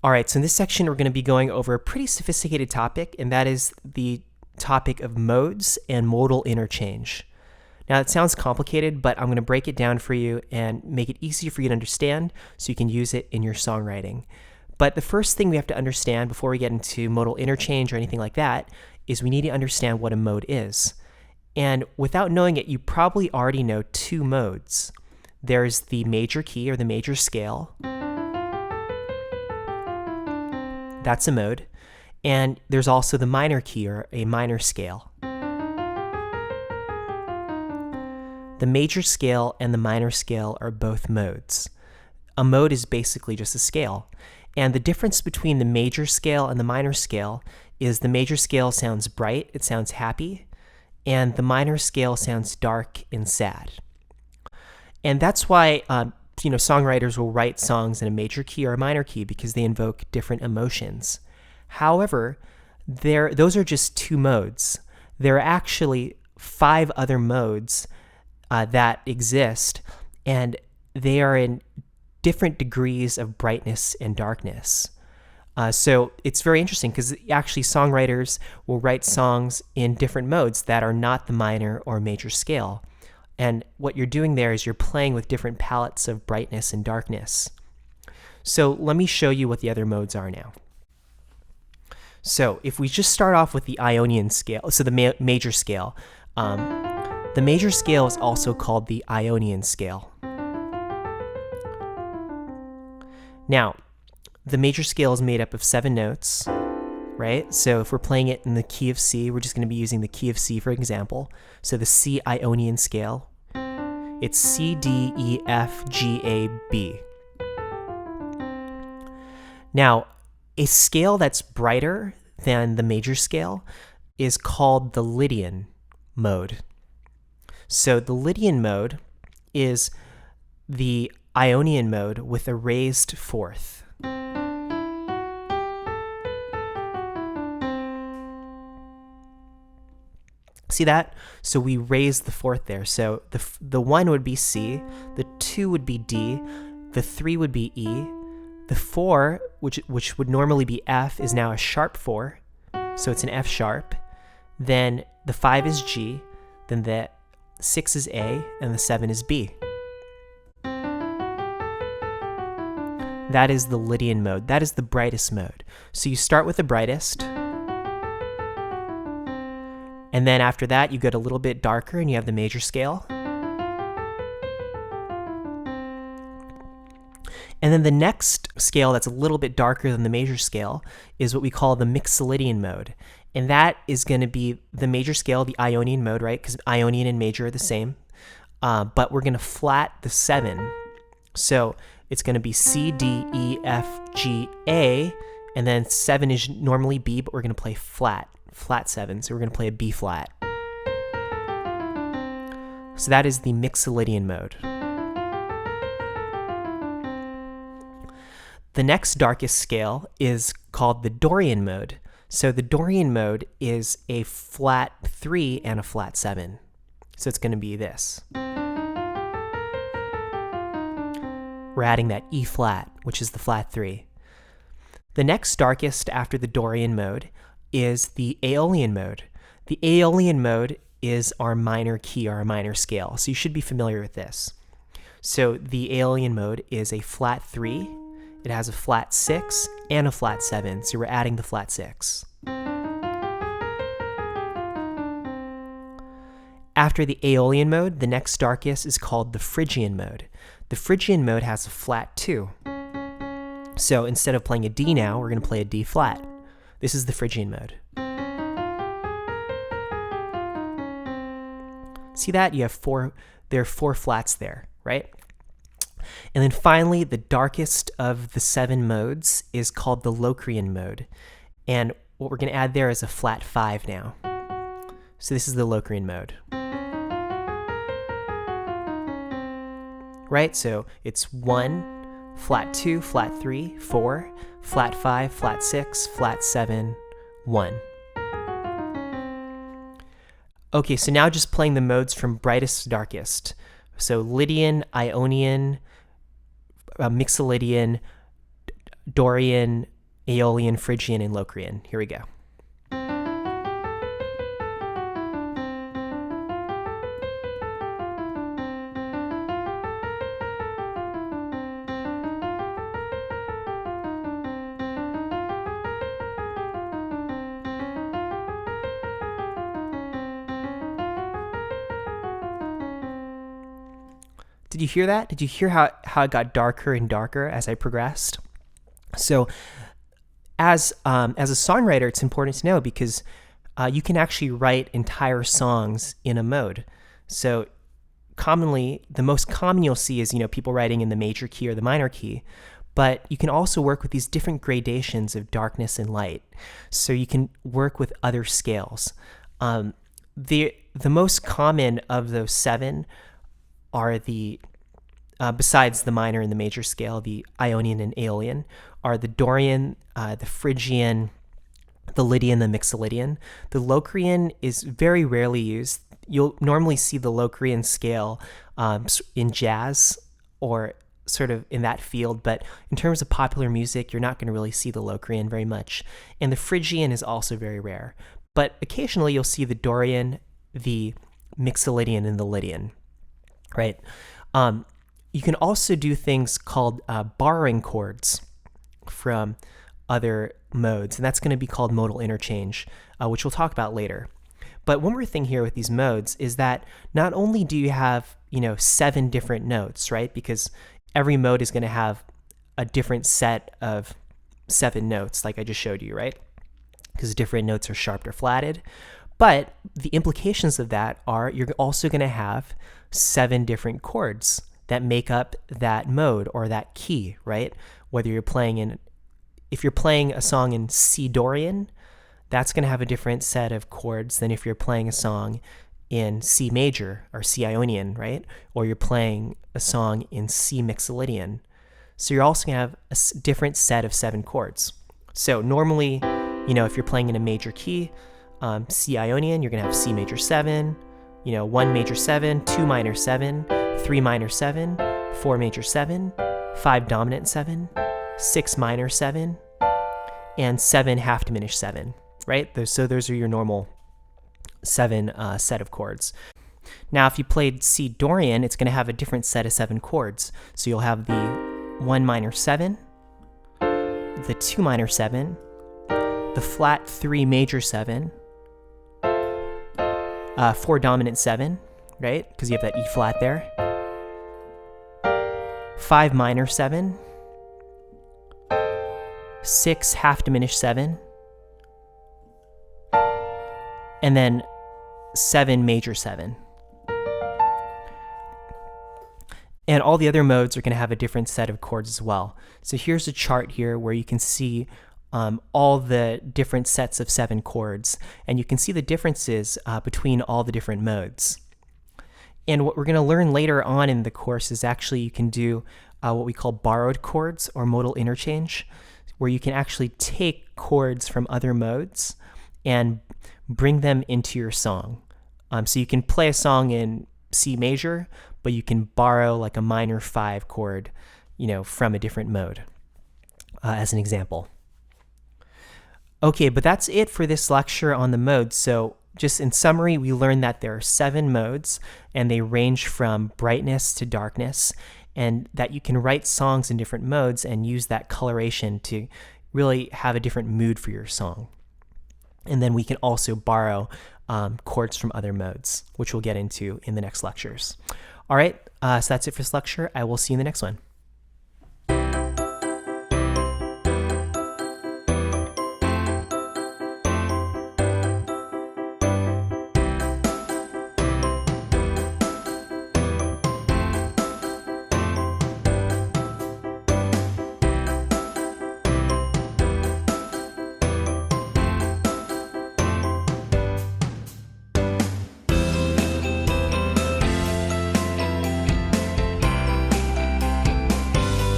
All right, so in this section, we're going to be going over a pretty sophisticated topic, and that is the topic of modes and modal interchange. Now, it sounds complicated, but I'm going to break it down for you and make it easy for you to understand so you can use it in your songwriting. But the first thing we have to understand before we get into modal interchange or anything like that is we need to understand what a mode is. And without knowing it, you probably already know two modes. There's the major key or the major scale. That's a mode. And there's also the minor key or a minor scale. The major scale and the minor scale are both modes. A mode is basically just a scale. And the difference between the major scale and the minor scale is the major scale sounds bright, it sounds happy, and the minor scale sounds dark and sad. And that's why songwriters will write songs in a major key or a minor key because they invoke different emotions. However, those are just two modes. There are actually 5 other modes that exist, and they are in different degrees of brightness and darkness. So it's very interesting because actually songwriters will write songs in different modes that are not the minor or major scale. And what you're doing there is you're playing with different palettes of brightness and darkness. So let me show you what the other modes are now. So if we just start off with the Ionian scale, so the major scale, the major scale is also called the Ionian scale. Now, the major scale is made up of 7 notes, right? So if we're playing it in the key of C, we're just going to be using the key of C for example. So the C Ionian scale, it's C, D, E, F, G, A, B. Now, a scale that's brighter than the major scale is called the Lydian mode. So the Lydian mode is the Ionian mode with a raised fourth. See that? So we raise the fourth there. So the 1 would be C, the 2 would be D, the 3 would be E, the 4, which would normally be F, is now a sharp 4, so it's an F sharp. Then the 5 is G, then the 6 is A, and the 7 is B. That is the Lydian mode. That is the brightest mode. So you start with the brightest, and then after that you get a little bit darker and you have the major scale. And then the next scale that's a little bit darker than the major scale is what we call the Mixolydian mode. And that is going to be the major scale, the Ionian mode, right? Because Ionian and major are the same. But we're going to flat the 7. So it's going to be C, D, E, F, G, A, and then 7 is normally B, but we're going to play flat 7. So we're going to play a B flat. So that is the Mixolydian mode. The next darkest scale is called the Dorian mode. So the Dorian mode is a flat 3 and a flat 7. So it's going to be this. We're adding that E flat, which is the flat 3. The next darkest after the Dorian mode is the Aeolian mode. The Aeolian mode is our minor key, our minor scale. So you should be familiar with this. So the Aeolian mode is a flat 3. It has a flat 6 and a flat 7, so we're adding the flat 6. After the Aeolian mode, the next darkest is called the Phrygian mode. The Phrygian mode has a flat 2. So instead of playing a D now, we're going to play a D flat. This is the Phrygian mode. See that? There are 4 flats there, right? And then finally, the darkest of the 7 modes is called the Locrian mode. And what we're going to add there is a flat 5 now. So this is the Locrian mode. Right? So it's 1, flat 2, flat 3, 4, flat 5, flat 6, flat 7, 1. Okay, so now just playing the modes from brightest to darkest. So Lydian, Ionian, Mixolydian, Dorian, Aeolian, Phrygian, and Locrian. Here we go. Did you hear that? Did you hear how it got darker and darker as I progressed? So as a songwriter, it's important to know because you can actually write entire songs in a mode. So commonly, the most common you'll see is, people writing in the major key or the minor key, but you can also work with these different gradations of darkness and light. So you can work with other scales. The most common of those 7 are besides the minor and the major scale, the Ionian and Aeolian, are the Dorian, the Phrygian, the Lydian, the Mixolydian. The Locrian is very rarely used. You'll normally see the Locrian scale in jazz or sort of in that field, but in terms of popular music, you're not going to really see the Locrian very much. And the Phrygian is also very rare. But occasionally you'll see the Dorian, the Mixolydian, and the Lydian. Right. You can also do things called borrowing chords from other modes, and that's going to be called modal interchange, which we'll talk about later. But one more thing here with these modes is that not only do you have, 7 different notes, right? Because every mode is going to have a different set of 7 notes, like I just showed you, right? Because different notes are sharped or flatted. But the implications of that are you're also going to have 7 different chords that make up that mode or that key, right? Whether if you're playing a song in C Dorian, that's going to have a different set of chords than if you're playing a song in C major or C Ionian, right? Or you're playing a song in C Mixolydian. So you're also going to have a different set of 7 chords. So normally, if you're playing in a major key, C Ionian, you're going to have C major 7, 1 major 7, 2 minor 7, 3 minor 7, 4 major 7, 5 dominant 7, 6 minor 7, and 7 half diminished 7, right? So those are your normal 7 set of chords. Now, if you played C Dorian, it's going to have a different set of 7 chords. So you'll have the 1 minor 7, the 2 minor 7, the flat 3 major 7, 4 dominant 7, right? Because you have that E flat there. 5 minor 7, 6 half diminished 7, and then 7 major 7. And all the other modes are going to have a different set of chords as well. So here's a chart here where you can see all the different sets of 7 chords, and you can see the differences between all the different modes. And what we're going to learn later on in the course is actually you can do what we call borrowed chords or modal interchange, where you can actually take chords from other modes and bring them into your song. So you can play a song in C major, but you can borrow like a minor 5 chord, from a different mode, as an example. Okay, but that's it for this lecture on the modes. So just in summary, we learned that there are 7 modes, and they range from brightness to darkness, and that you can write songs in different modes and use that coloration to really have a different mood for your song. And then we can also borrow chords from other modes, which we'll get into in the next lectures. All right, so that's it for this lecture. I will see you in the next one.